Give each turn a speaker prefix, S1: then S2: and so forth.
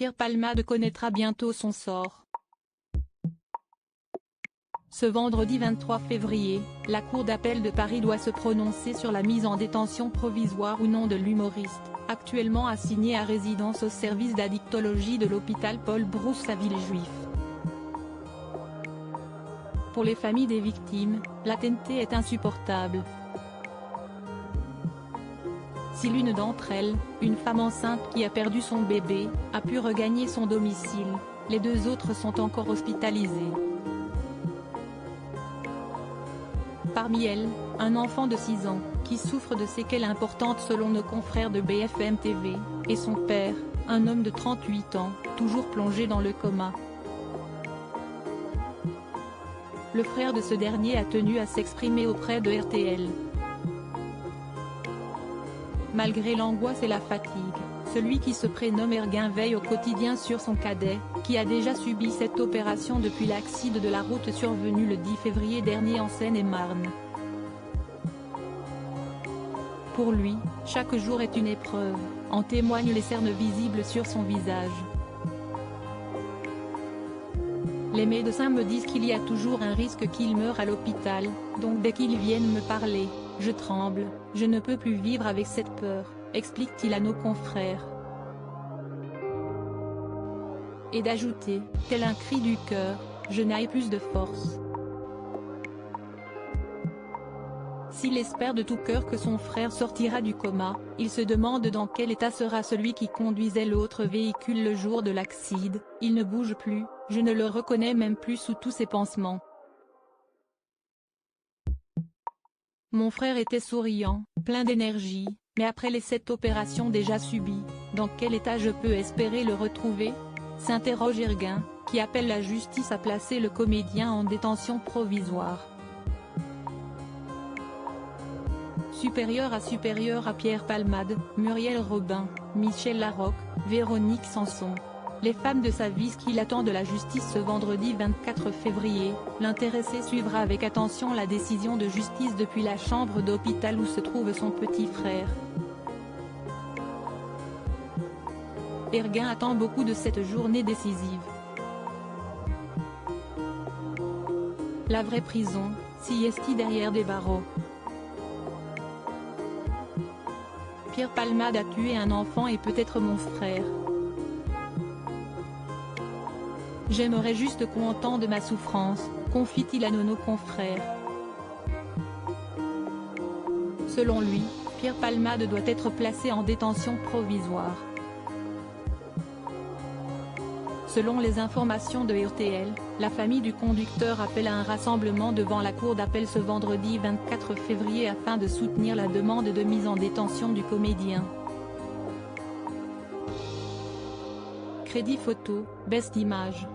S1: Pierre Palmade connaîtra bientôt son sort. Ce vendredi 23 février, la Cour d'appel de Paris doit se prononcer sur la mise en détention provisoire ou non de l'humoriste, actuellement assigné à résidence au service d'addictologie de l'hôpital Paul Brousse à Villejuif. Pour les familles des victimes, l'attente est insupportable. Si l'une d'entre elles, une femme enceinte qui a perdu son bébé, a pu regagner son domicile, les deux autres sont encore hospitalisées. Parmi elles, un enfant de 6 ans, qui souffre de séquelles importantes selon nos confrères de BFM TV, et son père, un homme de 38 ans, toujours plongé dans le coma. Le frère de ce dernier a tenu à s'exprimer auprès de RTL. Malgré l'angoisse et la fatigue, celui qui se prénomme Erguin veille au quotidien sur son cadet, qui a déjà subi cette opération depuis l'accident de la route survenu le 10 février dernier en Seine-et-Marne. Pour lui, chaque jour est une épreuve, en témoignent les cernes visibles sur son visage. Les médecins me disent qu'il y a toujours un risque qu'il meure à l'hôpital, donc dès qu'ils viennent me parler, je tremble, je ne peux plus vivre avec cette peur, explique-t-il à nos confrères. Et d'ajouter, tel un cri du cœur, je n'ai plus de force. S'il espère de tout cœur que son frère sortira du coma, il se demande dans quel état sera celui qui conduisait l'autre véhicule le jour de l'accident. Il ne bouge plus, je ne le reconnais même plus sous tous ses pansements. Mon frère était souriant, plein d'énergie, mais après les 7 opérations déjà subies, dans quel état je peux espérer le retrouver ? S'interroge Erguin, qui appelle la justice à placer le comédien en détention provisoire. Supérieur à Pierre Palmade, Muriel Robin, Michel Larocque, Véronique Sanson. Les femmes de sa vie qu'il attend de la justice ce vendredi 24 février, l'intéressé suivra avec attention la décision de justice depuis la chambre d'hôpital où se trouve son petit frère. Erguin attend beaucoup de cette journée décisive. La vraie prison, si est-il derrière des barreaux. Pierre Palmade a tué un enfant et peut-être mon frère. J'aimerais juste qu'on entende ma souffrance, confie-t-il à nos confrères. Selon lui, Pierre Palmade doit être placé en détention provisoire. Selon les informations de RTL, la famille du conducteur appelle à un rassemblement devant la cour d'appel ce vendredi 24 février afin de soutenir la demande de mise en détention du comédien. Crédit photo, Best Image.